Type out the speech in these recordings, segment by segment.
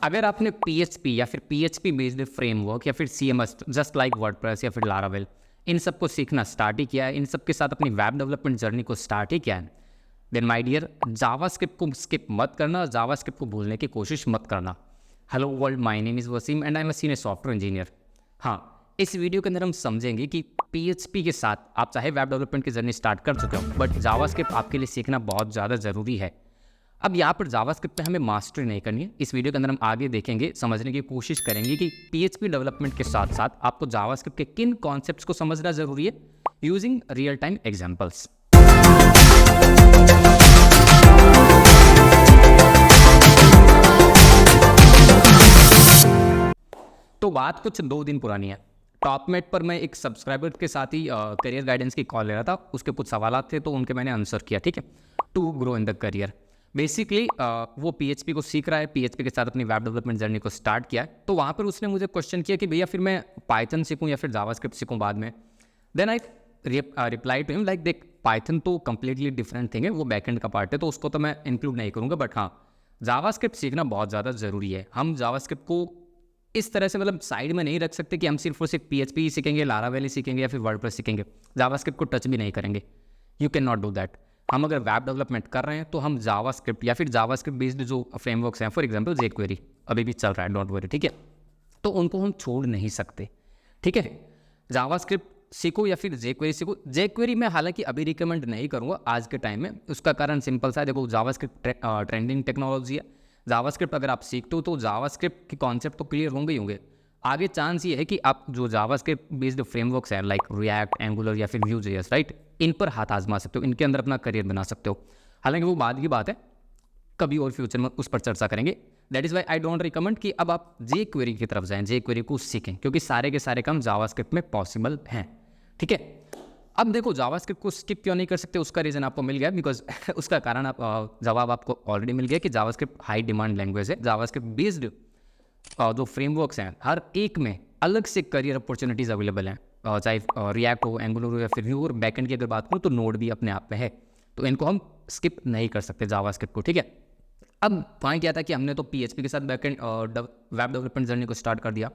अगर आपने PHP या फिर PHP बेस्ड फ्रेमवर्क या फिर CMS जस्ट लाइक वर्डप्रेस या फिर लारावेल इन सब को सीखना स्टार्ट ही किया है, इन सब के साथ अपनी वेब डेवलपमेंट जर्नी को स्टार्ट ही किया है, देन माय डियर जावास्क्रिप्ट को स्किप मत करना, जावास्क्रिप्ट को भूलने की कोशिश मत करना। Hello world, my name is Waseem and I am a senior software engineer. हाँ, इस वीडियो के अंदर हम समझेंगे कि PHP के साथ आप चाहे वेब डेवलपमेंट की जर्नी स्टार्ट कर चुके हो, बट जावास्क्रिप्ट आपके लिए सीखना बहुत ज़्यादा ज़रूरी है। अब यहाँ पर जावास्क्रिप्ट पे हमें मास्टरी नहीं करनी है। इस वीडियो के अंदर हम आगे देखेंगे, समझने की कोशिश करेंगे कि PHP डेवलपमेंट के साथ साथ आपको जावास्क्रिप्ट के किन कॉन्सेप्ट्स को समझना ज़रूरी है यूजिंग रियल टाइम एग्जाम्पल्स। तो बात कुछ 2 दिन पुरानी है। टॉपमेट पर मैं एक सब्सक्राइबर के साथ ही करियर गाइडेंस की कॉल ले रहा था। उसके कुछ सवाल थे तो उनके मैंने आंसर किया, ठीक है, to grow in the career. Basically वो PHP को सीख रहा है, PHP के साथ अपनी वेब डेवलपमेंट जर्नी को स्टार्ट किया है। तो वहाँ पर उसने मुझे क्वेश्चन किया कि भैया फिर मैं पाइथन सीखूँ या फिर जावास्क्रिप्ट सीखूँ बाद में। Then I reply to him like, देख पाइथन तो कम्प्लीटली डिफरेंट थिंग है, वो बैकएंड का पार्ट है, तो उसको तो मैं इंक्लूड नहीं करूँगा, बट हाँ जावास्क्रिप्ट सीखना बहुत ज़्यादा ज़रूरी है। हम जावास्क्रिप्ट को इस तरह से मतलब साइड में नहीं रख सकते कि हम सिर्फ और सिर्फ PHP ही सीखेंगे, लारावेल ही सीखेंगे या फिर वर्डप्रेस सीखेंगे, जावास्क्रिप्ट को टच भी नहीं करेंगे। You can not do that. हम अगर वेब डेवलपमेंट कर रहे हैं तो हम जावास्क्रिप्ट या फिर जावास्क्रिप्ट बेस्ड जो फ्रेमवर्क्स हैं, फॉर एग्जांपल jQuery अभी भी चल रहा है, डोंट वरी, ठीक है, तो उनको हम छोड़ नहीं सकते, ठीक है। जावास्क्रिप्ट सीखो या फिर jQuery सीखो। jQuery मैं हालांकि अभी रिकमेंड नहीं करूँगा आज के टाइम में। उसका कारण सिंपल सा है, देखो जावास्क्रिप्ट ट्रेंडिंग टेक्नोलॉजी है। जावास्क्रिप्ट अगर आप सीखते हो तो जावास्क्रिप्ट के कॉन्सेप्ट तो क्लियर होंगे ही होंगे। आगे चांस ये है कि आप जो जावास्क्रिप्ट बेस्ड फ्रेमवर्क्स हैं लाइक रिएक्ट, एंगुलर या फिर Vue.js, राइट, इन पर हाथ आजमा सकते हो, इनके अंदर अपना करियर बना सकते हो। हालांकि वो बाद की बात है, कभी और फ्यूचर में उस पर चर्चा करेंगे। That is why I don't recommend कि अब आप jQuery की तरफ जाएं, jQuery को सीखें, क्योंकि सारे के सारे काम जावास्क्रिप्ट में पॉसिबल हैं, ठीक है। अब देखो जावास्क्रिप्ट को स्किप क्यों नहीं कर सकते, उसका रीज़न आपको मिल गया, बिकॉज उसका कारण आप जवाब आपको ऑलरेडी मिल गया कि जावास्क्रिप्ट हाई डिमांड लैंग्वेज है। जावास्क्रिप्ट बेस्ड जो फ्रेमवर्क्स हैं हर एक में अलग से करियर अपॉर्चुनिटीज़ अवेलेबल हैं, चाहे रिएक्ट हो, एंगुलर हो या फिर Vue। और बैकएंड की अगर बात करूँ तो नोड भी अपने आप में है, तो इनको हम स्किप नहीं कर सकते जावास्क्रिप्ट को, ठीक है। अब पॉइंट क्या था कि हमने तो PHP के साथ बैकएंड वेब डेवलपमेंट जर्नी को स्टार्ट कर दिया,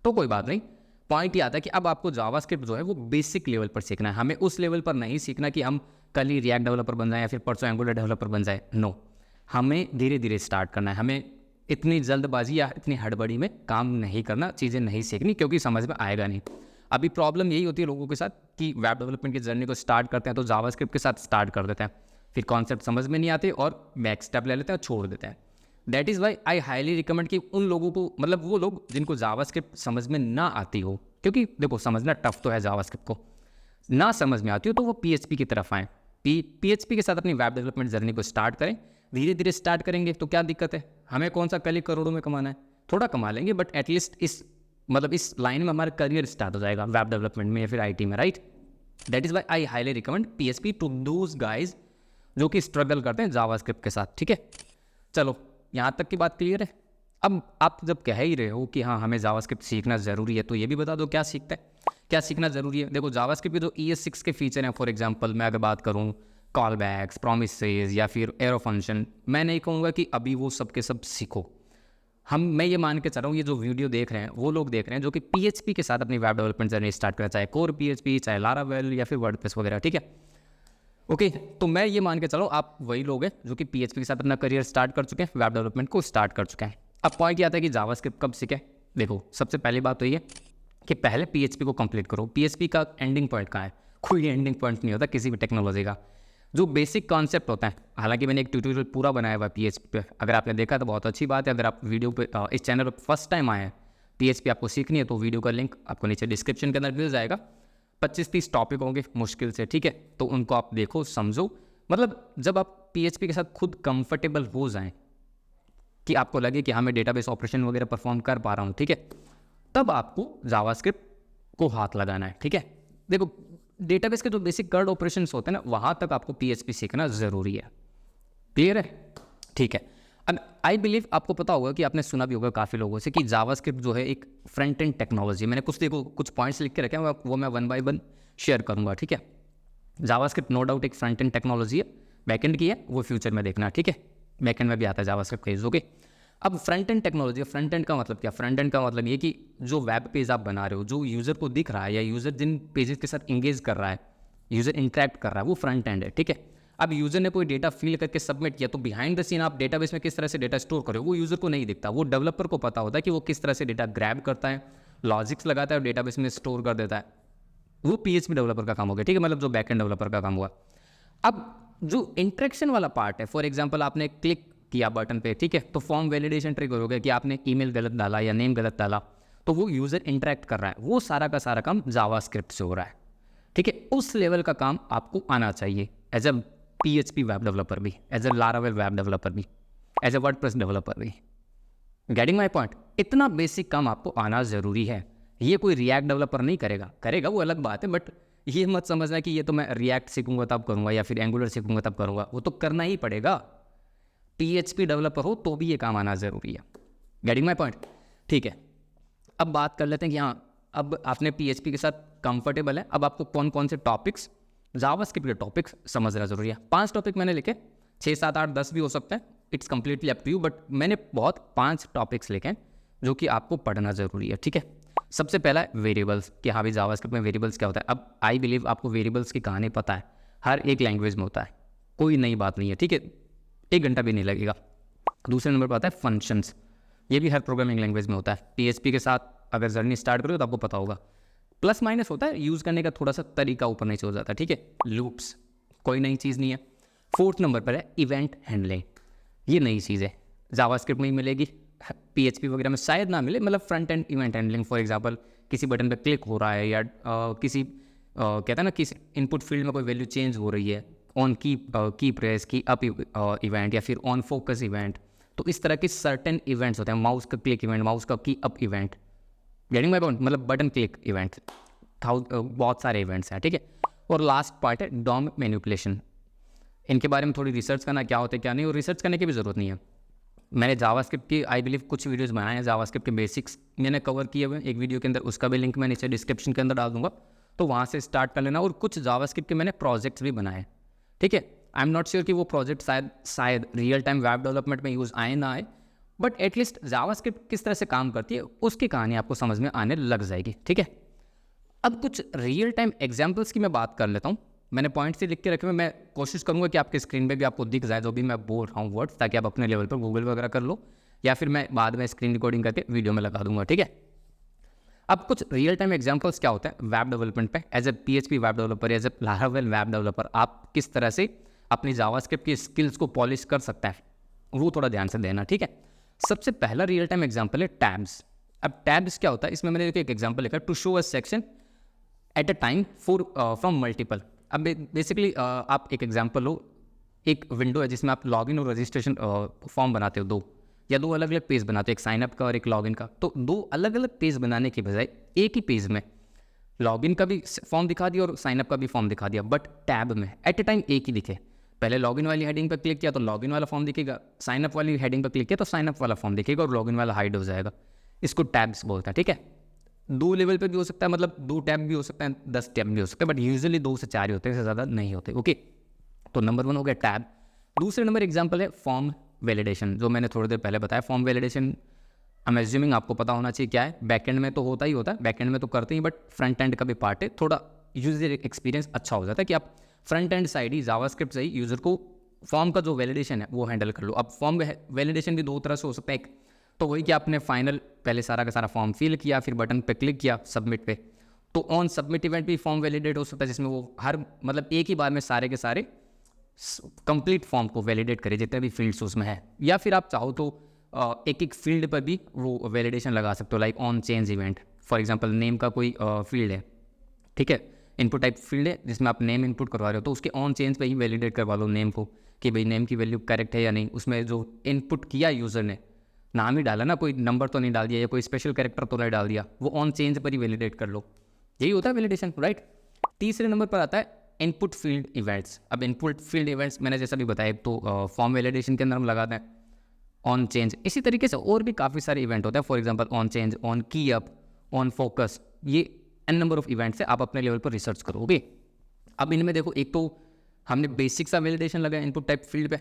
तो कोई बात नहीं। पॉइंट ये आता है कि अब आपको जावास्क्रिप्ट जो है वो बेसिक लेवल पर सीखना है। हमें उस लेवल पर नहीं सीखना कि हम कल ही रिएक्ट डेवलपर बन जाएं या फिर परसों एंगुलर डेवलपर बन जाए। नो, हमें धीरे धीरे स्टार्ट करना है। हमें इतनी जल्दबाजी या इतनी हड़बड़ी में काम नहीं करना, चीज़ें नहीं सीखनी, क्योंकि समझ में आएगा नहीं। अभी प्रॉब्लम यही होती है लोगों के साथ कि वेब डेवलपमेंट की जर्नी को स्टार्ट करते हैं तो जावास्क्रिप्ट के साथ स्टार्ट कर देते हैं, फिर कॉन्सेप्ट समझ में नहीं आते और बैक स्टेप ले लेते हैं और छोड़ देते हैं। That is why I highly recommend कि उन लोगों को, मतलब वो लोग जिनको जावास्क्रिप्ट समझ में ना आती हो, क्योंकि देखो समझना टफ तो है, जावास्क्रिप्ट को ना समझ में आती हो, तो वो PHP की तरफ आएँ। PHP के साथ अपनी वेब डेवलपमेंट जर्नी को स्टार्ट करें। धीरे धीरे स्टार्ट करेंगे तो क्या दिक्कत है, हमें कौन सा कल ही करोड़ों में कमाना है, थोड़ा कमा लेंगे, बट एटलीस्ट इस लाइन में हमारा करियर स्टार्ट हो जाएगा वेब डेवलपमेंट में या फिर IT में, right. That is why I highly recommend PHP to those guys जो कि स्ट्रगल करते हैं जावास्क्रिप्ट के साथ, ठीक है। चलो यहाँ तक की बात क्लियर है। अब आप जब कह ही रहे हो कि हाँ हमें जावास्क्रिप्ट सीखना ज़रूरी है, तो ये भी बता दो क्या सीखना ज़रूरी है। देखो जावास्क्रिप्ट के जो ES6 के फीचर हैं, फॉर एग्जांपल मैं अगर बात करूँ कॉल बैक्स, प्रोमिसेस या फिर एरो फंक्शन, मैं नहीं कहूँगा कि अभी वो सब के सब सीखो। मैं ये मान के चल रहा हूँ, ये जो वीडियो देख रहे हैं वो लोग देख रहे हैं जो कि PHP के साथ अपनी वेब डेवलपमेंट जर्नी स्टार्ट करें, चाहे कोर PHP, चाहे लारावेल या फिर वर्डप्रेस वगैरह, ठीक है। ओके, तो मैं ये मान के चलो आप वही लोग हैं जो कि PHP के साथ अपना करियर स्टार्ट कर चुके हैं, वेब डेवलपमेंट को स्टार्ट कर चुके हैं। अब पॉइंट ये आता है कि जावास्क्रिप्ट कब सीखें। देखो सबसे पहली बात तो ये कि पहले PHP को कंप्लीट करो। PHP का एंडिंग पॉइंट कहाँ है, कोई एंडिंग पॉइंट नहीं होता किसी भी टेक्नोलॉजी का। जो बेसिक कॉन्सेप्ट होता है, हालांकि मैंने एक ट्यूटोरियल पूरा बनाया हुआ है PHP पे, अगर आपने देखा तो बहुत अच्छी बात है। अगर आप वीडियो पे इस चैनल पर फर्स्ट टाइम आए हैं, PHP आपको सीखनी है, तो वीडियो का लिंक आपको नीचे डिस्क्रिप्शन के अंदर मिल जाएगा। 25-30 टॉपिक होंगे मुश्किल से, ठीक है, तो उनको आप देखो, समझो। मतलब जब आप PHP के साथ खुद कंफर्टेबल हो जाएं कि आपको लगे कि हाँ मैं डेटाबेस ऑपरेशन वगैरह परफॉर्म कर पा रहा हूँ, ठीक है, तब आपको जावास्क्रिप्ट को हाथ लगाना है, ठीक है। देखो डेटाबेस के जो बेसिक कर्ड ऑपरेशंस होते हैं ना, वहाँ तक आपको PHP सीखना ज़रूरी है। क्लियर है, ठीक है। अब आई बिलीव आपको पता होगा कि आपने सुना भी होगा काफ़ी लोगों से कि जावास्क्रिप्ट जो है एक फ्रंट एंड टेक्नोलॉजी। मैंने कुछ पॉइंट्स लिख के रखे हैं, वो मैं 1 by 1 शेयर करूँगा, ठीक है। जावास्क्रिप्ट नो डाउट एक फ्रंट एंड टेक्नोलॉजी है, बैकएंड की है वो फ्यूचर में देखना, ठीक है। बैकएंड में भी आता है जावास्क्रिप्ट का यूज़, ओके। अब front end technology, front end का मतलब क्या? फ्रंट एंड का मतलब ये कि जो वेब पेज आप बना रहे हो, जो यूज़र को दिख रहा है या यूज़र जिन पेजेस के साथ इंगेज कर रहा है, यूज़र इंटरेक्ट कर रहा है, वो फ्रंट एंड है, ठीक है। अब यूज़र ने कोई डेटा फिल करके सबमिट किया, तो बिहाइंड द सीन आप डेटाबेस में किस तरह से डेटा स्टोर करो वो यूज़र को नहीं दिखता, वो डेवलपर को पता होता है कि वो किस तरह से डेटा ग्रैब करता है, लॉजिक्स लगाता है और डेटाबेस में स्टोर कर देता है। वो PHP डेवलपर का काम हो गया, ठीक है, मतलब जो बैकएंड डेवलपर का काम हुआ। अब जो इंटरेक्शन वाला पार्ट है, फॉर एग्जांपल आपने क्लिक किया बटन पे, ठीक है, तो फॉर्म वैलिडेशन ट्रिगर हो गया कि आपने ईमेल गलत डाला या नेम गलत डाला, तो वो यूज़र इंटरेक्ट कर रहा है, वो सारा का सारा काम जावास्क्रिप्ट से हो रहा है, ठीक है। उस लेवल का काम आपको आना चाहिए as a PHP web developer भी, as a Laravel web developer भी, एज अ वर्डप्रेस डेवलपर भी। Getting my point? इतना बेसिक काम आपको आना ज़रूरी है। ये कोई रिएक्ट डेवलपर नहीं करेगा, करेगा वो अलग बात है, बट ये मत समझना कि ये तो मैं रिएक्ट सीखूंगा तब करूंगा या फिर एंगुलर सीखूंगा तब करूंगा, वो तो करना ही पड़ेगा। PHP डेवलपर हो तो भी ये काम आना ज़रूरी है। Getting my point? ठीक है, अब बात कर लेते हैं कि हाँ, अब आपने PHP के साथ कंफर्टेबल है, अब आपको कौन कौन से टॉपिक्स, जावास्क्रिप्ट के टॉपिक्स समझना ज़रूरी है। 5 टॉपिक मैंने लिखे, 6, 7, 8, 10 भी हो सकते हैं, it's completely up to you, but मैंने बहुत 5 टॉपिक्स लिखे हैं जो कि आपको पढ़ना ज़रूरी है, ठीक है। सबसे पहला है वेरिएबल्स, कि हाँ भाई जावास्क्रिप्ट में वेरिएबल्स क्या होता है। अब आई बिलीव आपको वेरिएबल्स की कहानी पता है, हर एक लैंग्वेज में होता है, कोई नई बात नहीं है, ठीक है, 1 घंटा भी नहीं लगेगा। दूसरे नंबर पर आता है फंक्शंस, ये भी हर प्रोग्रामिंग लैंग्वेज में होता है। PHP के साथ अगर जर्नी स्टार्ट करो तो आपको पता होगा, प्लस माइनस होता है, यूज़ करने का थोड़ा सा तरीका ऊपर नीचे हो जाता है, ठीक है। लूप्स कोई नई चीज़ नहीं है। 4th नंबर पर है इवेंट हैंडलिंग, ये नई चीज़ है, जावास्क्रिप्ट में ही मिलेगी, PHP वगैरह में शायद ना मिले, मतलब front end event handling. For example किसी बटन पे क्लिक हो रहा है या किसी कहता है ना, किसी इनपुट फील्ड में कोई वैल्यू चेंज हो रही है, ऑन की प्रेस, की अप इवेंट या फिर ऑन फोकस इवेंट, तो इस तरह के सर्टेन इवेंट्स होते हैं। माउस का क्लिक इवेंट, माउस का की up event, getting my point, मतलब बटन क्लिक इवेंट, बहुत सारे इवेंट्स हैं, ठीक है। और लास्ट पार्ट है डॉम मैनिपुलेशन, इनके बारे में थोड़ी रिसर्च करना, क्या होता है क्या नहीं, और रिसर्च करने की भी ज़रूरत नहीं है। मैंने जावास्क्रिप्ट की आई बिलीव कुछ वीडियोस बनाए हैं, जावास्क्रिप्ट के बेसिक्स मैंने कवर किए हुए एक वीडियो के अंदर, उसका भी लिंक मैं नीचे डिस्क्रिप्शन के अंदर डाल दूंगा, तो वहाँ से स्टार्ट कर लेना। और कुछ जावास्क्रिप्ट के मैंने प्रोजेक्ट्स भी बनाए, ठीक है। आई एम नॉट श्योर कि वो प्रोजेक्ट शायद रियल टाइम वेब डेवलपमेंट में यूज़ आए ना आए, बट एटलीस्ट जावास्क्रिप्ट किस तरह से काम करती है उसकी कहानी आपको समझ में आने लग जाएगी, ठीक है। अब कुछ रियल टाइम एग्जाम्पल्स की मैं बात कर लेता हूँ, मैंने पॉइंट्स ही लिख के रखे हुए, मैं कोशिश करूँगा कि आपके स्क्रीन पे भी आपको दिख जाए जो भी मैं बोल रहा हूँ वर्ड्स, ताकि आप अपने लेवल पर गूगल वगैरह कर लो, या फिर मैं बाद में स्क्रीन रिकॉर्डिंग करके वीडियो में लगा दूंगा, ठीक है। अब कुछ रियल टाइम एग्जाम्पल्स क्या होते हैं वेब डेवलपमेंट पे, as a PHP web developer, as a Laravel web developer, आप किस तरह से अपनी जावास्क्रिप्ट की स्किल्स को पॉलिश कर सकते हैं, वो थोड़ा ध्यान से देना, ठीक है। सबसे पहला रियल टाइम एग्जाम्पल है टैब्स। अब टैब्स क्या होता है, इसमें मैंने एक एग्जाम्पल लिखा, to show a section at a time from multiple. अब बेसिकली आप एक एग्जांपल लो, एक विंडो है जिसमें आप लॉगिन और रजिस्ट्रेशन फॉर्म बनाते हो, 2 या 2 अलग अलग पेज बनाते हो, एक साइनअप का और एक लॉगिन का। तो 2 अलग अलग पेज बनाने के बजाय एक ही पेज में लॉगिन का भी फॉर्म दिखा दिया और साइनअप का भी फॉर्म दिखा दिया, बट टैब में एट ए टाइम एक ही दिखे। पहले लॉगिन वाली हेडिंग पर क्लिक किया तो लॉगिन वाला फॉर्म दिखेगा, साइनअप वाली हेडिंग पर क्लिक किया तो साइनअप वाला फॉर्म दिखेगा और लॉगिन वाला हाइड हो जाएगा। इसको टैब्स बोलते हैं, ठीक है। 2 लेवल पे भी हो सकता है, मतलब 2 टैब भी हो सकते हैं, 10 टैब भी हो सकते हैं, बट यूजुअली 2 से 4 ही होते हैं, इससे ज़्यादा नहीं होते, ओके। तो नंबर 1 हो गया टैब। दूसरे नंबर एग्जांपल है फॉर्म वैलिडेशन, जो मैंने थोड़ी देर पहले बताया। Form validation I am assuming आपको पता होना चाहिए क्या है, बैकएंड में तो होता ही होता है, बैकएंड में तो करते ही, बट फ्रंट एंड का भी पार्ट है, थोड़ा यूजर एक्सपीरियंस अच्छा हो जाता है कि आप फ्रंट एंड साइड ही जावास्क्रिप्ट से ही यूजर को फॉर्म का जो वैलिडेशन है वो हैंडल कर लो। अब फॉर्म वैलिडेशन भी 2 तरह से हो सकता है, एक तो वही कि आपने फाइनल पहले सारा का सारा फॉर्म फिल किया, फिर बटन पे क्लिक किया सबमिट पे, तो ऑन सबमिट इवेंट भी फॉर्म वैलिडेट हो सकता है, जिसमें वो हर मतलब एक ही बार में सारे के सारे कंप्लीट फॉर्म को वैलिडेट करे जितने भी फील्ड्स उसमें है। या फिर आप चाहो तो एक एक फील्ड पर भी वो वैलिडेशन लगा सकते हो, like on change event. For example name का कोई फील्ड है, ठीक है, इनपुट टाइप फील्ड है जिसमें आप नेम इनपुट करवा रहे हो, तो उसके ऑन चेंज पे ही वैलिडेट करवा लो नेम को कि भाई नेम की वैल्यू करेक्ट है या नहीं। उसमें जो इनपुट किया यूज़र ने, नाम ही डाला ना, कोई नंबर तो नहीं डाल दिया या कोई स्पेशल कैरेक्टर तो नहीं डाल दिया, वो ऑन चेंज पर ही वैलिडेट कर लो, यही होता है वैलिडेशन, राइट। तीसरे नंबर पर आता है इनपुट फील्ड इवेंट्स। अब इनपुट फील्ड इवेंट्स मैंने जैसा भी बताया, तो फॉर्म वैलिडेशन के अंदर हम लगाते हैं ऑन चेंज, इसी तरीके से और भी काफ़ी सारे इवेंट होते हैं। For example on change, on की अप, ऑन फोकस, ये n नंबर ऑफ इवेंट्स है, आप अपने लेवल पर रिसर्च करोगे। अब इनमें देखो, एक तो हमने बेसिक सा वैलिडेशन लगाया इनपुट टाइप फील्ड पे,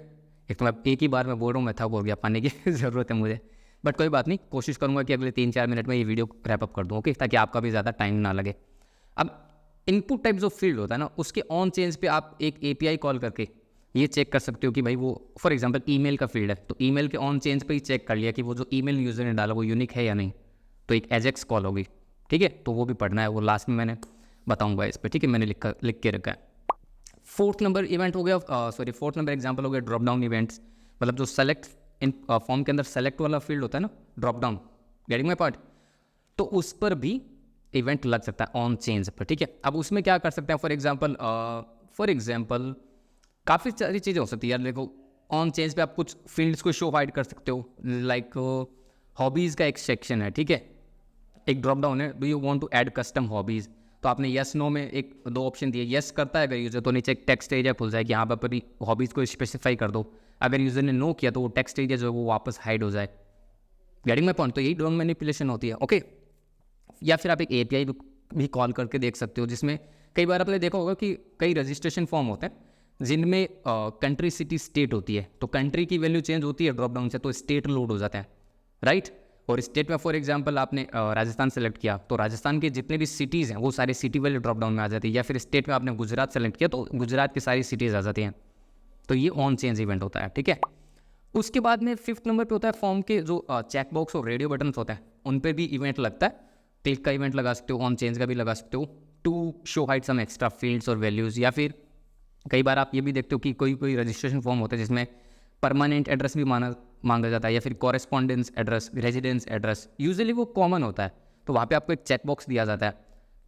एक तो मैं एक ही बार में बोल रहा हूँ, मैं थक हो गया, पानी की ज़रूरत है मुझे, बट कोई बात नहीं, कोशिश करूँगा कि अगले 3-4 मिनट में ये वीडियो रैप अप कर दूँ, ओके, ताकि आपका भी ज़्यादा टाइम ना लगे। अब इनपुट टाइप जो फील्ड होता है ना, उसके ऑन चेंज पे आप एक एपीआई कॉल करके ये चेक कर सकते हो कि भाई वो फॉर एग्जांपल ईमेल का फील्ड है, तो ईमेल के ऑन चेंज पे ही चेक कर लिया कि वो जो ईमेल यूज़र ने डाला वो यूनिक है या नहीं, तो एक एजेक्स कॉल होगी, ठीक है, तो वो भी पढ़ना है, वो लास्ट में मैंने बताऊंगा इस पर, ठीक है, मैंने लिख के रखा है। फोर्थ नंबर इवेंट हो गया, फोर्थ नंबर एग्जाम्पल हो गया ड्रॉप डाउन इवेंट्स, मतलब जो सेलेक्ट इन फॉर्म के अंदर सेलेक्ट वाला फील्ड होता है ना, drop down, getting my part, तो उस पर भी इवेंट लग सकता है ऑन चेंज पर, ठीक है। अब उसमें क्या कर सकते हैं, फॉर एग्जाम्पल काफ़ी सारी चीज़ें हो सकती है यार, देखो ऑन चेंज पे आप कुछ फील्ड्स को शो हाइड कर सकते हो, लाइक हॉबीज़ का एक सेक्शन है, ठीक है, एक ड्रॉप डाउन है, do you want to add custom hobbies, तो आपने यस नो में एक 2 ऑप्शन दिए, यस करता है अगर यूज़र तो नीचे एक टेक्स्ट एरिया खुल जाए कि यहाँ पर हॉबीज़ को स्पेसिफाई कर दो, अगर यूज़र ने नो किया तो वो टेक्स्ट एरिया जो है वो वापस हाइड हो जाए, गेटिंग माई पॉइंट, तो यही ड्रोन मैनिपुलेशन होती है, ओके। या फिर आप एक एपीआई भी कॉल करके देख सकते हो, जिसमें कई बार आपने देखा होगा कि कई रजिस्ट्रेशन फॉर्म होते हैं जिनमें कंट्री सिटी स्टेट होती है, तो कंट्री की वैल्यू चेंज होती है ड्रॉप डाउन से, तो स्टेट लोड हो जाता है, राइट। और स्टेट में फॉर एग्जांपल आपने राजस्थान सेलेक्ट किया, तो राजस्थान के जितने भी सिटीज़ हैं वो सारी सिटी वाले ड्रॉप डाउन में आ जाती है, या फिर स्टेट में आपने गुजरात सेलेक्ट किया तो गुजरात की सारी सिटीज़ आ जाती हैं, तो ये ऑन चेंज इवेंट होता है, ठीक है। उसके बाद में 5th नंबर पे होता है फॉर्म के जो चेक बॉक्स और रेडियो बटन्स होते हैं, उन पर भी इवेंट लगता है, क्लिक का इवेंट लगा सकते हो, ऑन चेंज का भी लगा सकते हो, to show hide some extra fields और वैल्यूज़। या फिर कई बार आप ये भी देखते हो कि कोई रजिस्ट्रेशन फॉर्म होता है जिसमें परमानेंट एड्रेस भी मांगा जाता है, या फिर correspondence address, residence address, usually वो कॉमन होता है, तो वहाँ पे आपको एक चेक बॉक्स दिया जाता है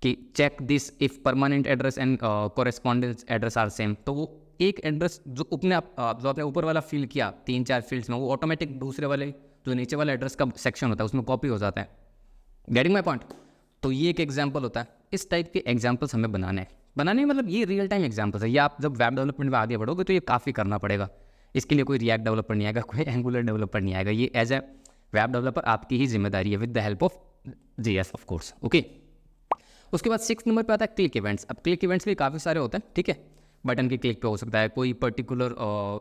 कि check this if permanent address and correspondence address are same, तो वो एक एड्रेस जो आपने ऊपर वाला फिल किया 3-4 फील्ड्स में, वो ऑटोमेटिक दूसरे वाले जो नीचे वाले एड्रेस का सेक्शन होता है उसमें कॉपी हो जाता है, गेटिंग माई पॉइंट। तो ये एक एग्जाम्पल होता है, इस टाइप के एग्जाम्पल्स हमें बनाने मतलब ये रियल टाइम एग्जाम्पल्स है, ये आप जब वेब डेवलपमेंट में आगे बढ़ोगे तो ये काफ़ी करना पड़ेगा, इसके लिए कोई रिएक्ट डेवलपर नहीं आएगा, कोई एंगुलर डेवलपर नहीं आएगा, ये एज ए वेब डेवलपर आपकी ही जिम्मेदारी है with the help of JS of course, okay. उसके बाद 6th नंबर पे आता है क्लिक इवेंट्स। अब क्लिक इवेंट्स भी काफ़ी सारे होते हैं, ठीक है, बटन के क्लिक पे हो सकता है, कोई पर्टिकुलर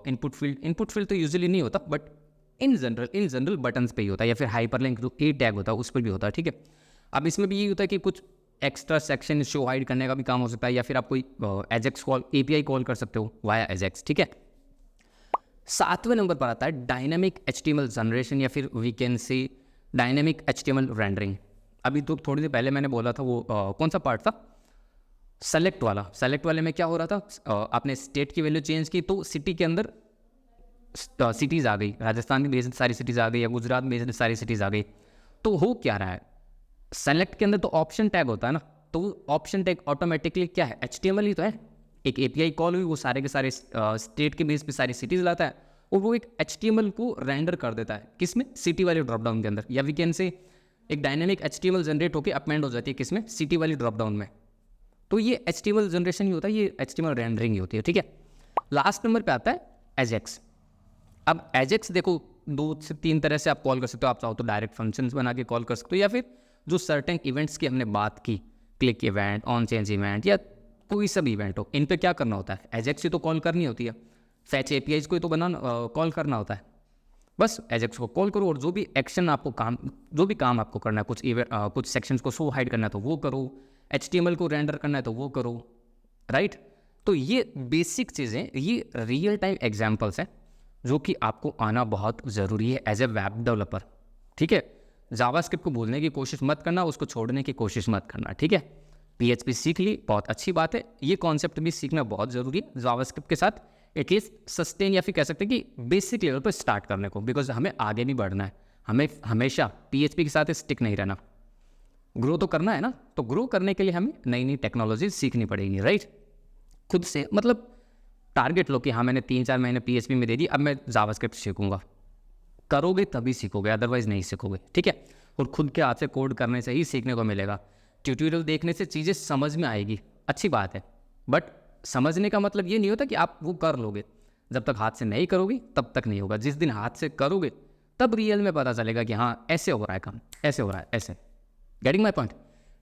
इनपुट फील्ड तो यूजुअली नहीं होता, बट इन जनरल बटन्स पे ही होता है, या फिर हाइपरलिंक जो ए टैग होता है उस पर भी होता है, ठीक है। अब इसमें भी यही होता है कि कुछ एक्स्ट्रा सेक्शन शो हाइड करने का भी काम हो सकता है, या फिर आप कोई एजेक्स कॉल एपीआई कॉल कर सकते हो वाया एजेक्स, ठीक है। 7वें नंबर पर आता है डायनामिक HTML जनरेशन, या फिर we can say dynamic HTML rendering. अभी तो थोड़ी देर पहले मैंने बोला था वो कौन सा पार्ट था, सेलेक्ट वाले में क्या हो रहा था, आपने स्टेट की वैल्यू चेंज की तो सिटी के अंदर सिटीज़ आ गई, राजस्थान में बेस्ड सारी सिटीज़ आ गई, या गुजरात में बेस्ड सारी सिटीज़ आ गई, तो हो क्या रहा है, सेलेक्ट के अंदर तो ऑप्शन टैग होता है ना, तो ऑप्शन टैग ऑटोमेटिकली क्या है, HTML ही तो है, एक API कॉल हुई, वो सारे के सारे स्टेट के बेस पे सारी सिटीज़ लाता है, और वो एक HTML को रेंडर कर देता है, किसमें, सिटी वाले ड्रॉप डाउन के अंदर, या वी कैन से एक डायनेमिक HTML जनरेट होकर अपमेंड हो जाती है किसमें, सिटी वाली ड्रॉप डाउन में, तो ये HTML जनरेशन ही होता है, ये HTML रेंडरिंग ही होती है, ठीक है। लास्ट नंबर पे आता है एजेक्स। अब एजेक्स देखो 2 से 3 तरह से आप कॉल कर सकते हो, आप चाहो तो डायरेक्ट फंक्शंस बना के कॉल कर सकते हो, या फिर जो सर्टेन इवेंट्स की हमने बात की, click event, on change event, या कोई सब इवेंट हो, इन पे क्या करना होता है, एजेक्स ही तो कॉल करनी होती है, फैच APIs को ही तो कॉल करना होता है, बस एजेक्स को कॉल करो, और जो भी एक्शन आपको जो भी काम आपको करना है, कुछ सेक्शंस को शो हाइड करना है तो वो करो, HTML को रेंडर करना है तो वो करो, राइट। तो ये बेसिक चीज़ें, ये रियल टाइम एग्जाम्पल्स हैं जो कि आपको आना बहुत ज़रूरी है एज ए वेब डेवलपर, ठीक है। जावास्क्रिप्ट को भूलने की कोशिश मत करना, उसको छोड़ने की कोशिश मत करना, ठीक है। PHP सीख ली, बहुत अच्छी बात है, ये कॉन्सेप्ट भी सीखना बहुत ज़रूरी है जावास्क्रिप्ट के साथ, एटलीस्ट सस्टेन, या फिर कह सकते हैं कि बेसिक लेवल पर स्टार्ट करने को, बिकॉज हमें आगे भी बढ़ना है, हमें हमेशा PHP के साथ स्टिक नहीं रहना, ग्रो तो करना है ना, तो ग्रो करने के लिए हमें नई नई टेक्नोलॉजी सीखनी पड़ेगी, राइट। खुद से मतलब टारगेट लो कि हाँ मैंने 3-4 महीने PHP में दे दी, अब मैं जावास्क्रिप्ट सीखूंगा, करोगे तभी सीखोगे, अदरवाइज नहीं सीखोगे, ठीक है। और खुद के हाथ से कोड करने से ही सीखने को मिलेगा, ट्यूटोरियल देखने से चीज़ें समझ में आएगी, अच्छी बात है, बट समझने का मतलब ये नहीं होता कि आप वो कर लोगे, जब तक हाथ से नहीं करोगे तब तक नहीं होगा, जिस दिन हाथ से करोगे तब रियल में पता चलेगा कि हाँ ऐसे हो रहा है काम, ऐसे हो रहा है, ऐसे, गेटिंग माई पॉइंट,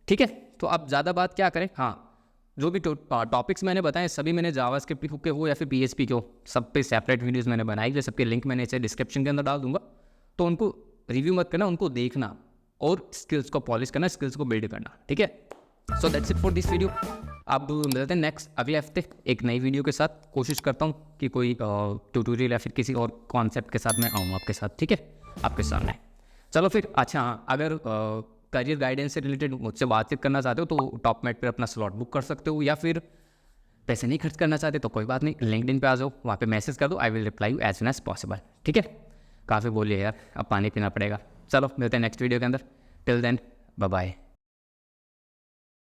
ठीक है। तो अब ज़्यादा बात क्या करें, हाँ जो भी टॉपिक्स मैंने बताए सभी मैंने जावास्क्रिप्ट के हो या फिर PHP के हो, सब पे सेपरेट वीडियोस मैंने बनाई है, सबके लिंक मैंने इसे डिस्क्रिप्शन के अंदर डाल दूंगा। तो उनको रिव्यू मत करना, उनको देखना और स्किल्स को पॉलिश करना, स्किल्स को बिल्ड करना, ठीक है। So that's it for this video. अब मिलते हैं नेक्स्ट अगले हफ्ते एक नई वीडियो के साथ। कोशिश करता हूँ कि कोई ट्यूटोरियल या फिर किसी और कॉन्सेप्ट के साथ मैं आऊँ आपके साथ, ठीक है, आपके सामने। चलो फिर, अच्छा हाँ, अगर करियर गाइडेंस से रिलेटेड मुझसे बातचीत करना चाहते हो तो टॉपमेट पर अपना स्लॉट बुक कर सकते हो, या फिर पैसे नहीं खर्च करना चाहते तो कोई बात नहीं, लिंक्डइन पे आ जाओ, वहाँ पे मैसेज कर दो, I will reply you as soon as possible, ठीक है। काफ़ी बोलिए यार, अब पानी पीना पड़ेगा। चलो मिलते हैं नेक्स्ट वीडियो के अंदर, टिल देन बाय बाय।